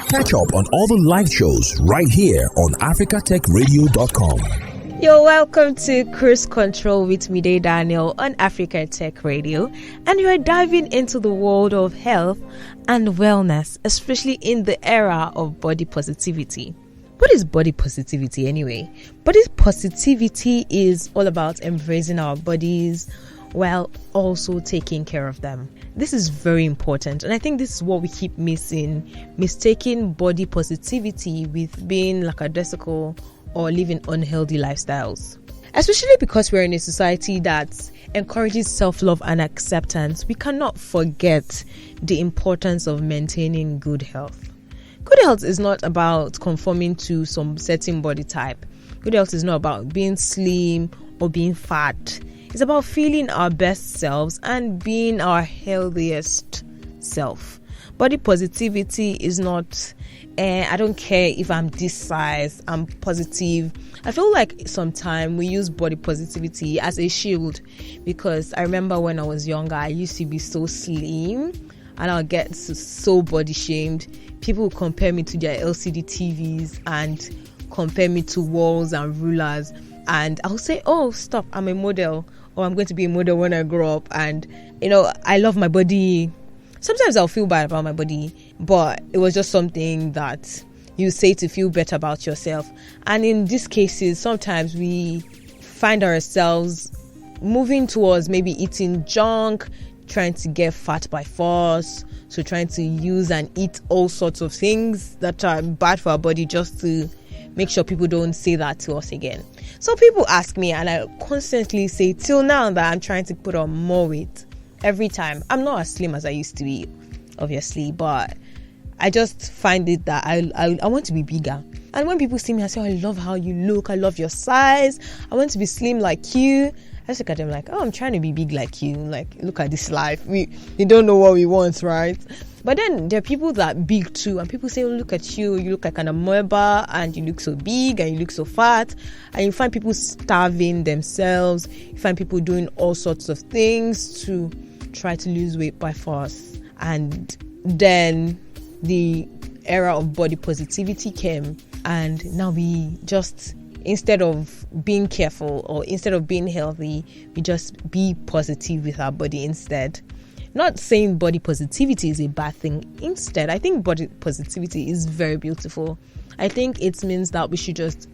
Catch up on all the live shows right here on africatechradio.com. You're welcome to Cruise Control with Mide Daniel on Africa Tech Radio, and you're diving into the world of health and wellness, especially in the era of body positivity. What is body positivity anyway? Body positivity is all about embracing our bodies while also taking care of them. This is very important, and I think this is what we keep mistaking body positivity with being lackadaisical or living unhealthy lifestyles. Especially because we're in a society that encourages self-love and acceptance, we cannot forget the importance of maintaining good health. Good health is not about conforming to some certain body type. Good health is not about being slim or being fat. It's about feeling our best selves and being our healthiest self. Body positivity is not, I don't care if I'm this size, I'm positive. I feel like sometimes we use body positivity as a shield, because I remember when I was younger, I used to be so slim and I'll get so body shamed. People would compare me to their LCD TVs and compare me to walls and rulers. And I'll say, oh, stop, I'm a model, or I'm going to be a model when I grow up. And, I love my body. Sometimes I'll feel bad about my body, but it was just something that you say to feel better about yourself. And in these cases, sometimes we find ourselves moving towards maybe eating junk, trying to get fat by force, so trying to use and eat all sorts of things that are bad for our body just to make sure people don't say that to us again. So people ask me, and I constantly say till now that I'm trying to put on more weight every time. I'm not as slim as I used to be, obviously, but I just find it that I want to be bigger. And when people see me, I say, oh, I love how you look, I love your size, I want to be slim like you. I just look at them like, oh, I'm trying to be big like you. Like, look at this life. We don't know what we want, right? But then there are people that are big too, and people say, oh, look at you, you look like an amoeba, and you look so big, and you look so fat. And you find people starving themselves. You find people doing all sorts of things to try to lose weight by force. And then the era of body positivity came, and now we just, instead of being careful or instead of being healthy, we just be positive with our body instead. Not saying body positivity is a bad thing. Instead, I think body positivity is very beautiful. I think it means that we should just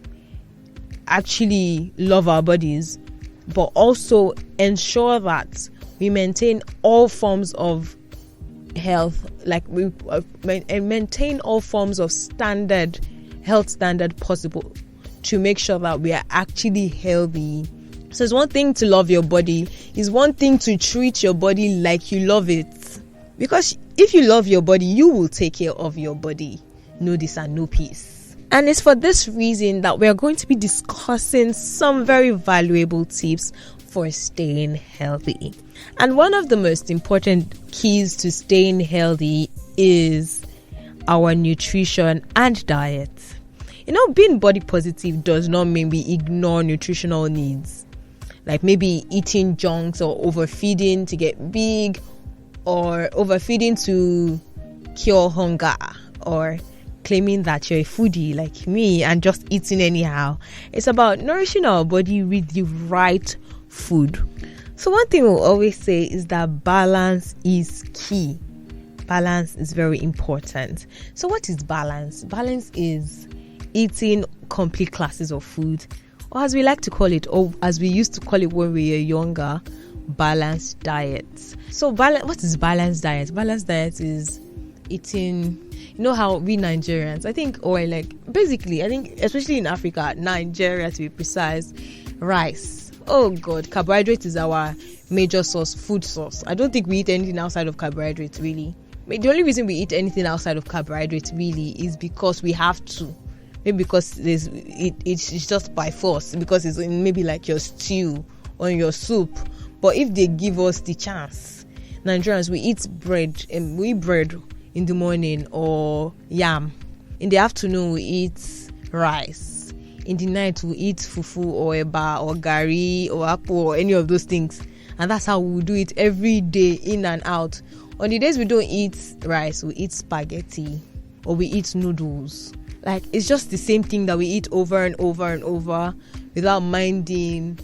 actually love our bodies, but also ensure that we maintain all forms of health, like we maintain all forms of health standard possible, to make sure that we are actually healthy. So it's one thing to love your body, it's one thing to treat your body like you love it. Because if you love your body, you will take care of your body. Know this and know peace. And it's for this reason that we are going to be discussing some very valuable tips for staying healthy. And one of the most important keys to staying healthy is our nutrition and diet. Being body positive does not mean we ignore nutritional needs, like maybe eating junks or overfeeding to get big, or overfeeding to cure hunger, or claiming that you're a foodie like me and just eating anyhow. It's about nourishing our body with the right food. So one thing we'll always say is that balance is key. Balance is very important. So what is balance? Balance is eating complete classes of food, or as we like to call it, or as we used to call it when we were younger, balanced diets. So what is balanced diet? Balanced diet is eating, how we Nigerians, I think, especially in Africa, Nigeria to be precise, rice. Oh God, carbohydrate is our major food source. I don't think we eat anything outside of carbohydrates, really. The only reason we eat anything outside of carbohydrates really is because we have to. Maybe because it's just by force, because it's in maybe like your stew or your soup. But if they give us the chance, Nigerians, we eat bread in the morning, or yam. In the afternoon, we eat rice. In the night, we eat fufu or eba or gari or apple or any of those things. And that's how we do it every day, in and out. On the days we don't eat rice, we eat spaghetti. or we eat noodles. Like, it's just the same thing that we eat over and over and over without minding.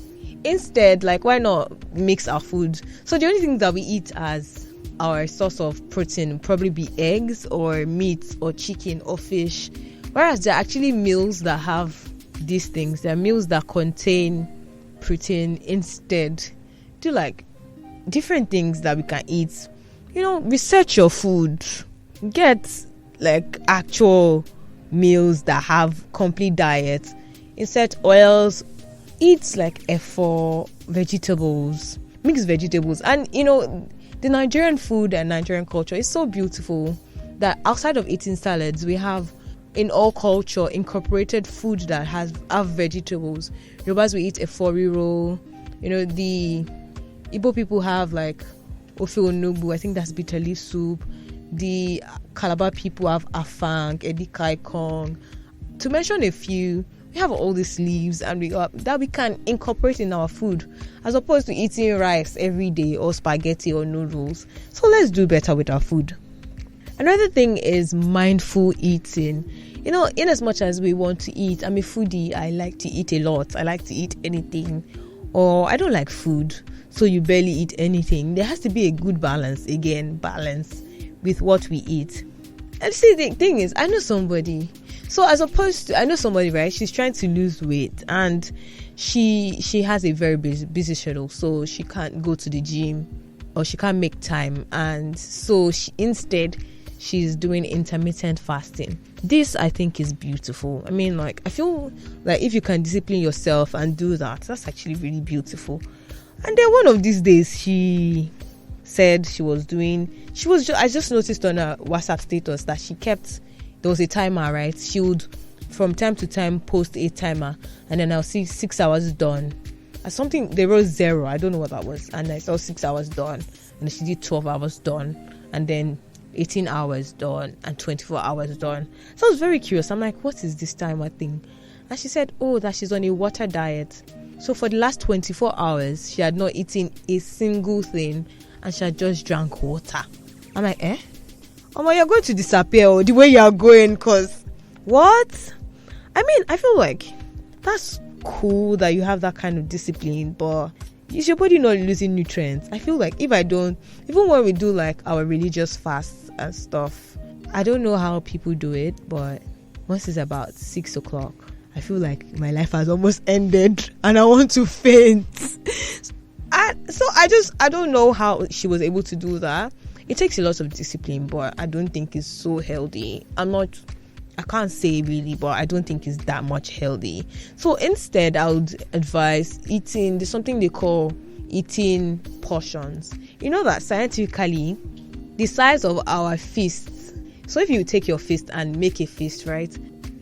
Instead, like, why not mix our food? So the only thing that we eat as our source of protein will probably be eggs or meat or chicken or fish. Whereas there are actually meals that have these things. There are meals that contain protein. Instead, do like different things that we can eat. Research your food. Get like actual meals that have complete diet. Instead oils. Eat like efo, vegetables, mixed vegetables. And the Nigerian food and Nigerian culture is so beautiful that outside of eating salads, we have in all culture incorporated food that have vegetables. Yorubas, we eat efori roll. The Igbo people have like ofe onugbu, I think that's bitter leaf soup. The Calabar people have afang, edikaikong. To mention a few, we have all these leaves that we can incorporate in our food, as opposed to eating rice every day or spaghetti or noodles. So let's do better with our food. Another thing is mindful eating. In as much as we want to eat, I'm a foodie. I like to eat a lot. I like to eat anything. Or I don't like food, so you barely eat anything. There has to be a good balance with what we eat. And see, the thing is, I know somebody. So I know somebody, right? She's trying to lose weight, and she has a very busy schedule, so she can't go to the gym or she can't make time, and so she's doing intermittent fasting. This, I think, is beautiful. I mean, like, I feel like if you can discipline yourself and do that, that's actually really beautiful. And then one of these days, she said I just noticed on her WhatsApp status that there was a timer, right? She would from time to time post a timer, and then I'll see 6 hours done. Something they wrote 0, I don't know what that was, and I saw 6 hours done, and she did 12 hours done, and then 18 hours done, and 24 hours done. So I was very curious. I'm like, what is this timer thing? And she said, that she's on a water diet. So for the last 24 hours, she had not eaten a single thing, and she had just drank water. I'm like, you're going to disappear the way you are going, because what? I mean, I feel like that's cool that you have that kind of discipline, but is your body not losing nutrients? I feel like if I don't, even when we do like our religious fasts and stuff, I don't know how people do it, but once it's about 6 o'clock, I feel like my life has almost ended and I want to faint. I don't know how she was able to do that. It takes a lot of discipline, but I don't think it's so healthy. I can't say really, but I don't think it's that much healthy. So instead, I would advise eating. There's something they call eating portions. You know that scientifically, the size of our fists. So if you take your fist and make a fist, right?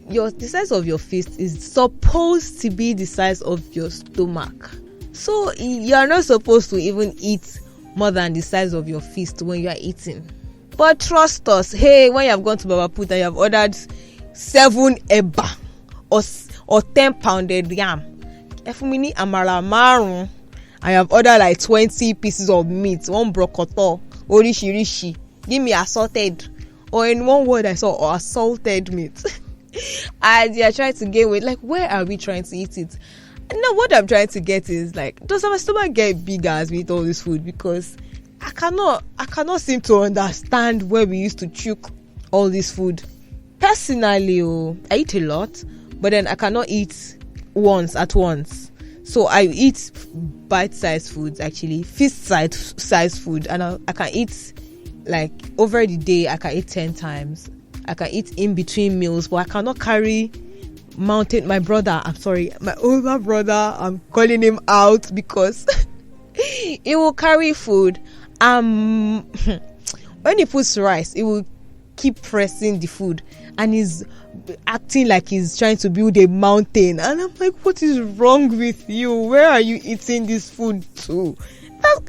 The size of your fist is supposed to be the size of your stomach. So you are not supposed to even eat more than the size of your fist when you are eating. But trust us, when you have gone to Baba Put and you have ordered 7 eba or 10 pounded yam, efumini amala marun, I have ordered like 20 pieces of meat, 1 brokoto, orishi, give me assorted, or in one word I saw, or assaulted meat. And you are trying to gain weight. Like, where are we trying to eat it? And now what I'm trying to get is like, does our stomach get bigger as we eat all this food? Because I cannot seem to understand where we used to choke all this food. Personally, I eat a lot, but then I cannot eat at once. So I eat bite-sized foods, actually, fist-sized food, and I can eat like over the day. I can eat 10 times. I can eat in between meals, but I cannot carry my older brother. I'm calling him out because he will carry food. When he puts rice, he will keep pressing the food, and he's acting like he's trying to build a mountain. And I'm like, what is wrong with you? Where are you eating this food to?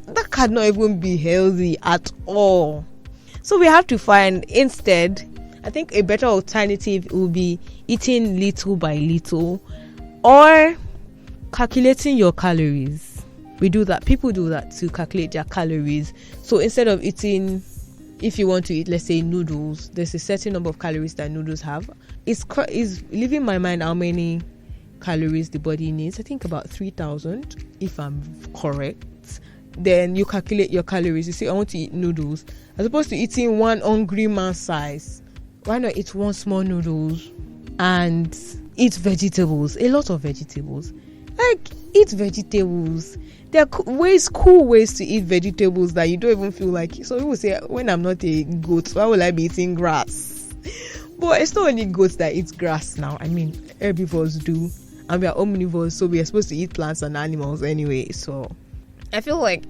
That cannot even be healthy at all. So we have to find, instead, I think a better alternative will be eating little by little, or calculating your calories. We do that. People do that to calculate their calories. So instead of eating if you want to eat, let's say noodles, there's a certain number of calories that noodles have. It's leaving my mind how many calories the body needs. I think about 3,000, if I'm correct. Then you calculate your calories. You say, I want to eat noodles. As opposed to eating one hungry man size, why not eat one small noodles and eat vegetables? A lot of vegetables. Like, eat vegetables. There are cool ways to eat vegetables that you don't even feel like it. So people say, when I'm not a goat, why will I be eating grass? But it's not only goats that eat grass now. I mean, herbivores do. And we are omnivores, so we are supposed to eat plants and animals anyway. So I feel like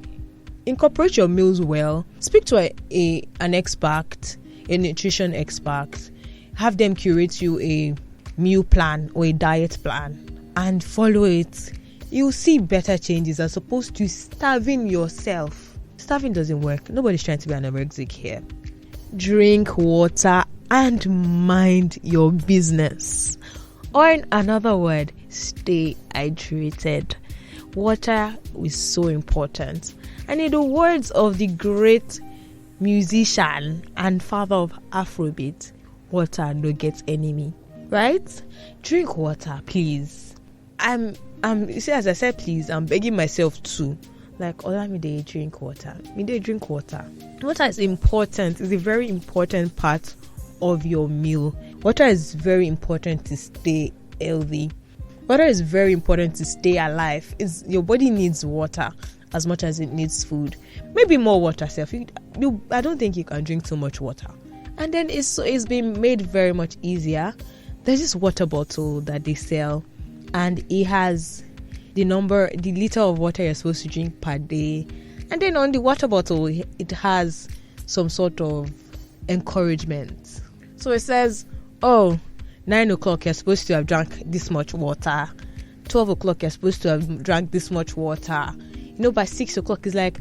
incorporate your meals well. Speak to an expert, a nutrition expert. Have them curate you a meal plan or a diet plan and follow it. You'll see better changes as opposed to starving yourself. Starving doesn't work. Nobody's trying to be anorexic here. Drink water and mind your business. Or in another word, stay hydrated. Water is so important. And in the words of the great musician and father of Afrobeat, water no get enemy. Right? Drink water, please. See, as I said, please, I'm begging myself too. Like, Olamide, drink water. Drink water. Water is important. It's a very important part of your meal. Water is very important to stay healthy. Water is very important to stay alive. Your body needs water as much as it needs food. Maybe more water, self. I don't think you can drink too much water. And then it's been made very much easier. There's this water bottle that they sell, and it has the liter of water you're supposed to drink per day. And then on the water bottle, it has some sort of encouragement. So it says, 9 o'clock you're supposed to have drank this much water. 12 o'clock you're supposed to have drank this much water. By 6 o'clock it's like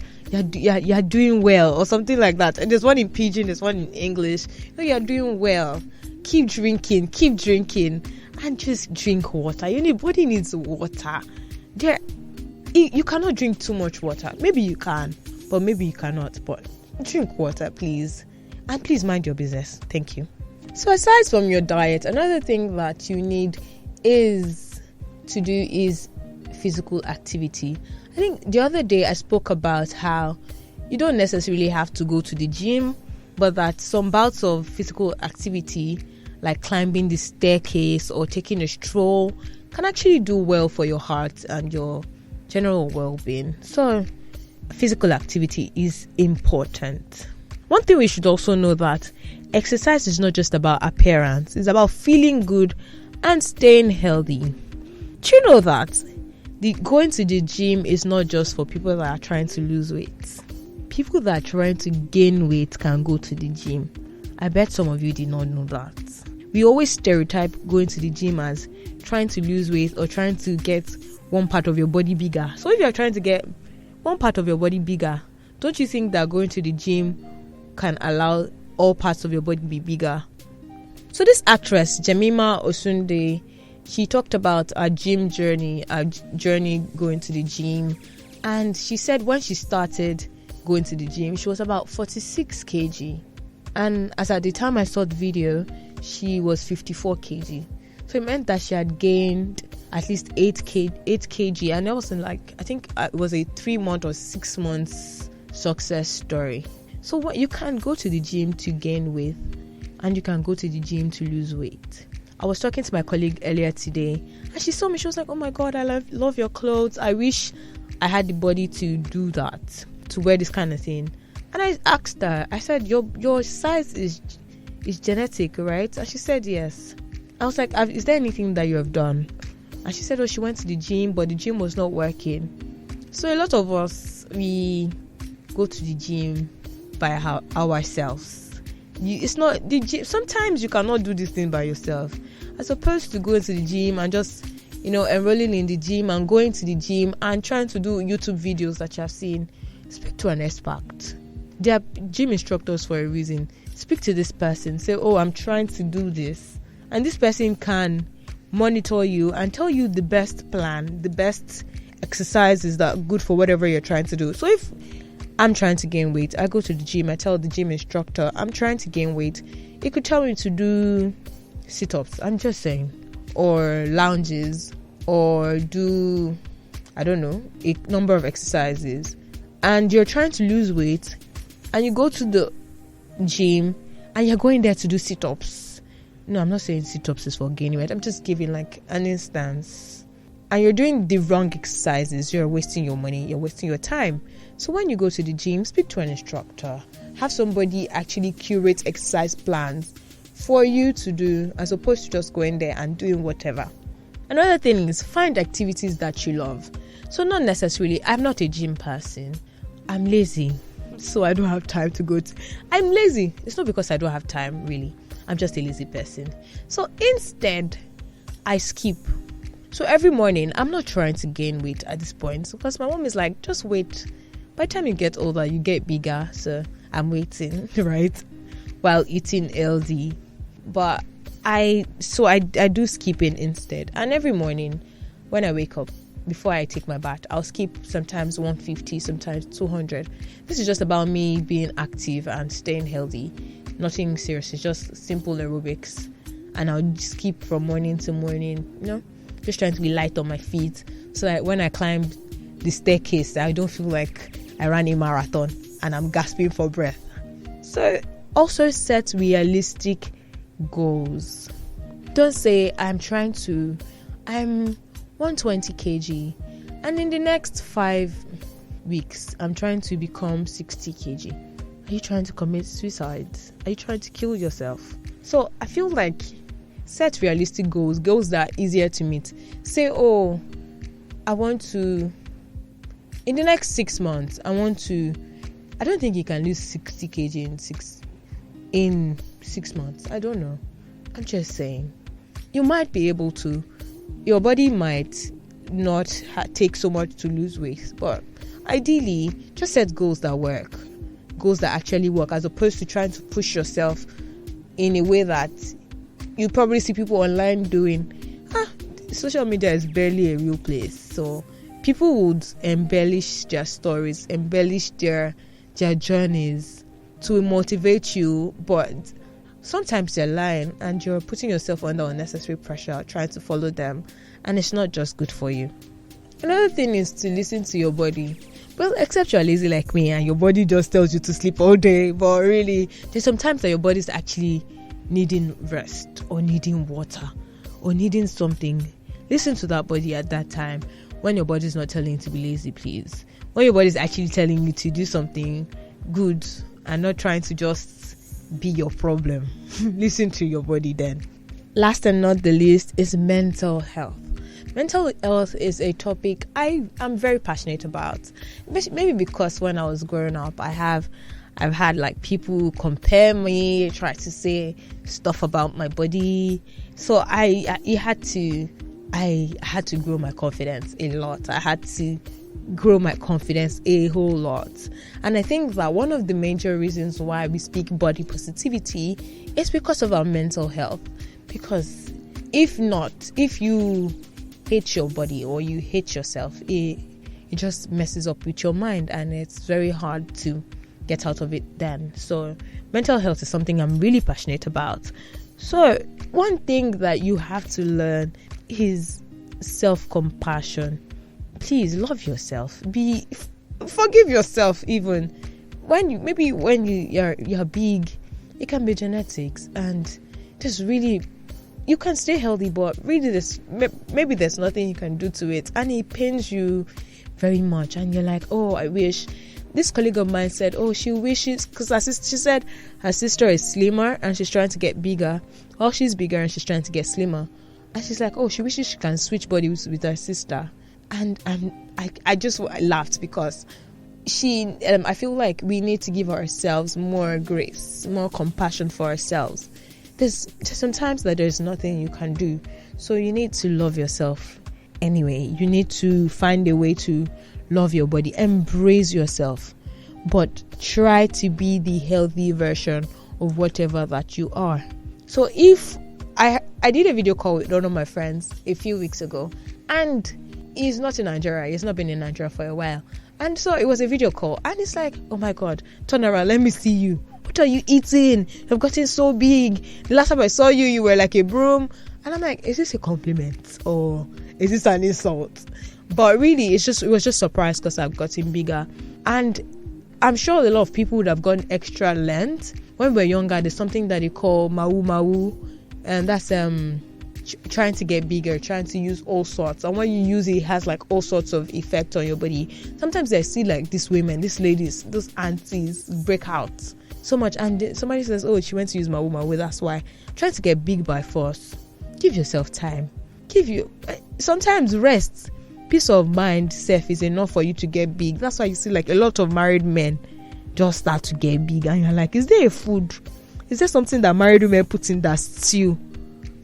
you're doing well or something like that. And there's one in Pidgin, there's one in English. You're doing well. Keep drinking, and just drink water. Your body needs water. You cannot drink too much water. Maybe you can, but maybe you cannot. But drink water, please. And please mind your business. Thank you. So aside from your diet, another thing that you need is physical activity. I think the other day I spoke about how you don't necessarily have to go to the gym, but that some bouts of physical activity, like climbing the staircase or taking a stroll, can actually do well for your heart and your general well-being. So physical activity is important. One thing we should also know that exercise is not just about appearance, it's about feeling good and staying healthy. Do you know that going to the gym is not just for people that are trying to lose weight? People that are trying to gain weight can go to the gym. I bet some of you did not know that. We always stereotype going to the gym as trying to lose weight or trying to get one part of your body bigger. So if you're trying to get one part of your body bigger, don't you think that going to the gym can allow all parts of your body to be bigger? So this actress, Jemima Osunde, she talked about her journey going to the gym. And she said when she started going to the gym, she was about 46 kg. And as at the time I saw the video, she was 54 kg. So it meant that she had gained at least 8 kg. And that wasn't I think it was a 3-month or 6 months success story. So what, you can go to the gym to gain weight, and you can go to the gym to lose weight. I was talking to my colleague earlier today, and she saw me. She was like, "Oh my God, I love your clothes. I wish I had the body to do that, to wear this kind of thing." And I asked her, I said, "Your size is genetic, right?" And she said, "Yes." I was like, "Is there anything that you have done?" And she said, "Oh, she went to the gym, but the gym was not working." So a lot of us, we go to the gym by ourselves. It's not the gym. Sometimes you cannot do this thing by yourself. As opposed to going to the gym and just, enrolling in the gym and going to the gym and trying to do YouTube videos that you have seen. Speak to an expert. They are gym instructors for a reason. Speak to this person. Say, "Oh, I'm trying to do this." And this person can monitor you and tell you the best plan, the best exercises that are good for whatever you're trying to do. So if I'm trying to gain weight. I go to the gym. I tell the gym instructor, I'm trying to gain weight. He could tell me to do sit-ups. I'm just saying. Or lunges. Or do, I don't know, a number of exercises. And you're trying to lose weight. And you go to the gym. And you're going there to do sit-ups. No, I'm not saying sit-ups is for gaining weight. I'm just giving like an instance. And you're doing the wrong exercises. You're wasting your money. You're wasting your time. So when you go to the gym, speak to an instructor. Have somebody actually curate exercise plans for you to do, as opposed to just going there and doing whatever. Another thing is, find activities that you love. So not necessarily, I'm not a gym person. I'm lazy. So I don't have time to go to. I'm lazy. It's not because I don't have time, really. I'm just a lazy person. So instead, I skip. So every morning, I'm not trying to gain weight at this point, because my mom is like, just wait. By the time you get older, you get bigger. So I'm waiting, right? While eating healthy. But I do skipping instead. And every morning, when I wake up, before I take my bath, I'll skip sometimes 150, sometimes 200. This is just about me being active and staying healthy. Nothing serious. It's just simple aerobics. And I'll skip from morning to morning, just trying to be light on my feet, so that when I climb the staircase, I don't feel like I ran a marathon and I'm gasping for breath. So also set realistic goals. Don't say I'm 120 kg and in the next 5 weeks I'm trying to become 60 kg. Are you trying to commit suicide? Are you trying to kill yourself? So I feel like set realistic goals that are easier to meet. Say, I want to, in the next 6 months, I don't think you can lose 60 kg in 6 months. I don't know. I'm just saying. You might be able to. Your body might not take so much to lose weight, but ideally, just set goals that work. Goals that actually work, as opposed to trying to push yourself in a way that you probably see people online doing. Social media is barely a real place. So people would embellish their stories, embellish their journeys to motivate you, but sometimes they're lying and you're putting yourself under unnecessary pressure trying to follow them, and it's not just good for you. Another thing is to listen to your body. Well, except you're lazy like me and your body just tells you to sleep all day, but really there's sometimes that your body's actually needing rest or needing water or needing something. Listen to that body at that time, when your body's not telling you to be lazy, please. When your body's actually telling you to do something good and not trying to just be your problem. Listen to your body then. Last and not the least is mental health. Mental health is a topic I'm very passionate about. Maybe because when I was growing up, I've had like people compare me, try to say stuff about my body. So I had to grow my confidence a lot. I had to grow my confidence a whole lot. And I think that one of the major reasons why we speak body positivity is because of our mental health. Because if you hate your body or you hate yourself, it just messes up with your mind, and it's very hard to get out of it then. So mental health is something I'm really passionate about. So one thing that you have to learn is self-compassion. Please love yourself. Forgive yourself. Even when you're big, it can be genetics, and just really you can stay healthy, but really maybe there's nothing you can do to it, and it pains you very much, and you're like, I wish. This colleague of mine said, she wishes, because she said her sister is slimmer and she's trying to get bigger. Well, she's bigger and she's trying to get slimmer, and she's like, she wishes she can switch bodies with her sister. And I just laughed, because I feel like we need to give ourselves more grace, more compassion for ourselves. There's sometimes that there's nothing you can do, so you need to love yourself anyway. You need to find a way to love your body, embrace yourself, but try to be the healthy version of whatever that you are. So if I did a video call with one of my friends a few weeks ago, and he's not in Nigeria. He's not been in Nigeria for a while. And so it was a video call, and it's like, oh my God, turn around, let me see you. What are you eating? You've gotten so big. The last time I saw you, you were like a broom. And I'm like, is this a compliment or is this an insult? But really, it was just surprised because I've gotten bigger. And I'm sure a lot of people would have gone extra length. When we're younger, there's something that they call mau, and that's trying to get bigger, trying to use all sorts. And when you use it, it has like all sorts of effect on your body. Sometimes I see like these women, these ladies, those aunties break out so much, and somebody says, oh, she went to use mau, that's why. Trying to get big by force. Give yourself time. Sometimes rest, peace of mind self is enough for you to get big. That's why you see like a lot of married men just start to get big, and you're like, is there a food? Is there something that married women put in that stew?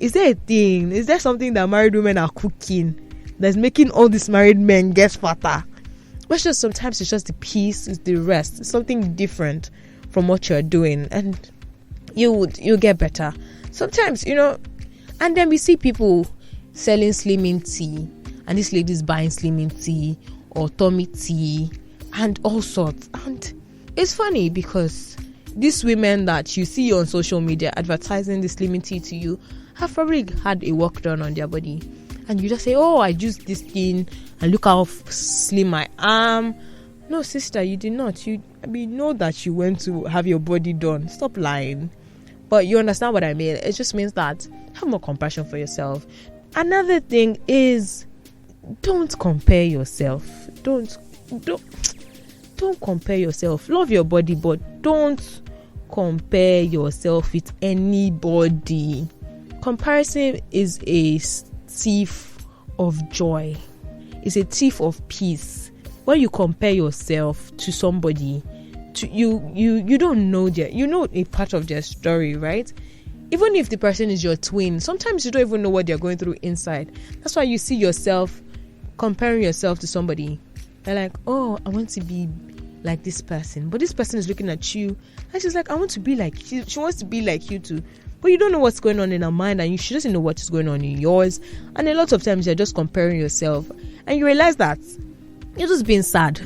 Is there a thing? Is there something that married women are cooking that's making all these married men get fatter? But just sometimes it's just the peace, it's the rest, it's something different from what you're doing, and you'll get better. Sometimes, and then we see people selling slimming tea, and this lady's buying slimming tea or tummy tea and all sorts. And it's funny because these women that you see on social media advertising the slimming tea to you have probably had a work done on their body, and you just say, oh, I used this thing and look how slim I am. No, sister, you did not. You know that you went to have your body done. Stop lying. But you understand what I mean. It just means that have more compassion for yourself. Another thing is, don't compare yourself. Don't compare yourself. Love your body, but don't compare yourself with anybody. Comparison is a thief of joy. It's a thief of peace. When you compare yourself to somebody, you don't know a part of their story, right? Even if the person is your twin, sometimes you don't even know what they're going through inside. That's why you see yourself comparing yourself to somebody. They're like, oh, I want to be like this person, but this person is looking at you and she's like, I want to be like she wants to be like you too. But you don't know what's going on in her mind, and she doesn't know what is going on in yours. And a lot of times you're just comparing yourself, and you realize that you're just being sad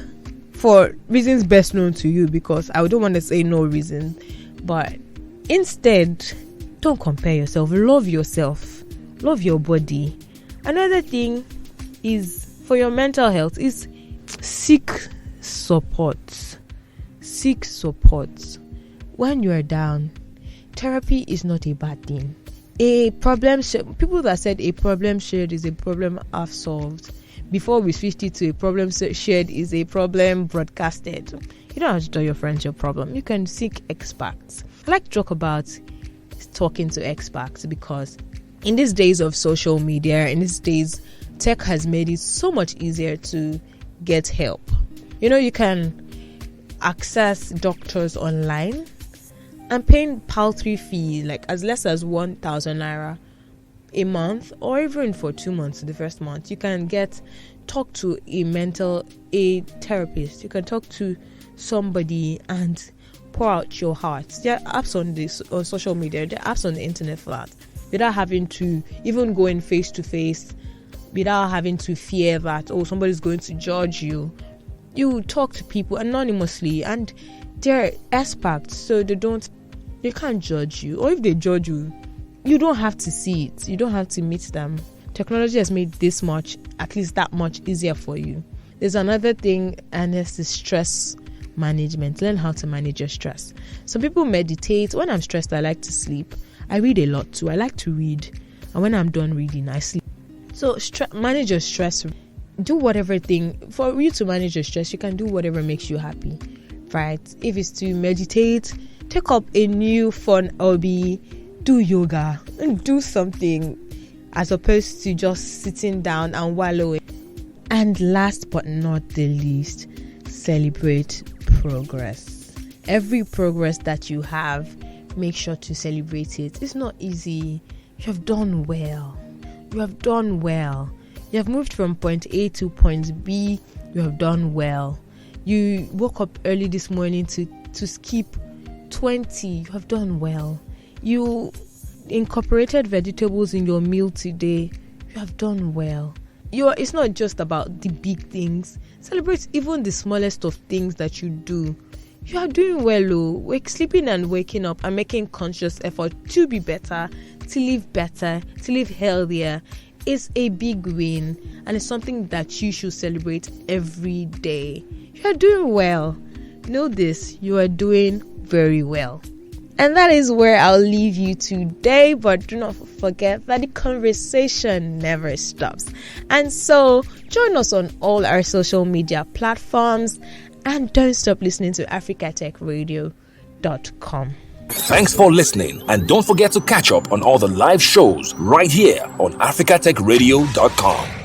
for reasons best known to you, because I don't want to say no reason. But instead, don't compare yourself. Love yourself. Love your body. Another thing is, for your mental health, is seek support. Seek support. When you are down, therapy is not a bad thing. People that said a problem shared is a problem half solved. Before we switched it to a problem shared is a problem broadcasted. You don't have to tell your friends your problem. You can seek experts. I like to talk about talking to experts, because in these days of social media, in these days, tech has made it so much easier to get help. You can access doctors online and paying paltry fee, like as less as 1,000 naira a month, or even for 2 months. The first month you can talk to a therapist. You can talk to somebody and pour out your heart. There are apps on social media, there are apps on the internet for that, without having to even go in face to face, without having to fear that somebody's going to judge you. You talk to people anonymously, and they're experts, so they can't judge you. Or if they judge you, you don't have to see it. You don't have to meet them. Technology has made this much, at least that much, easier for you. There's another thing, and it's the stress management. Learn how to manage your stress. Some people meditate. When I'm stressed, I like to sleep. I read a lot too. I like to read, and when I'm done reading, I sleep. So manage your stress. Do whatever thing for you to manage your stress. You can do whatever makes you happy, right? If it's to meditate, take up a new fun hobby, do yoga, and do something as opposed to just sitting down and wallowing. And last but not the least, celebrate progress. Every progress that you have, make sure to celebrate it. It's not easy. You have done well. You have done well. You have moved from point A to point B. You have done well. You woke up early this morning to skip 20. You have done well. You incorporated vegetables in your meal today. You have done well. it's not just about the big things. Celebrate even the smallest of things that you do. You are doing well, sleeping and waking up and making conscious effort to be better, to live healthier is a big win, and it's something that you should celebrate every day. You are doing well. Know this, you are doing very well. And that is where I'll leave you today, but do not forget that the conversation never stops. And so join us on all our social media platforms, and don't stop listening to africatechradio.com. Thanks for listening, and don't forget to catch up on all the live shows right here on africatechradio.com.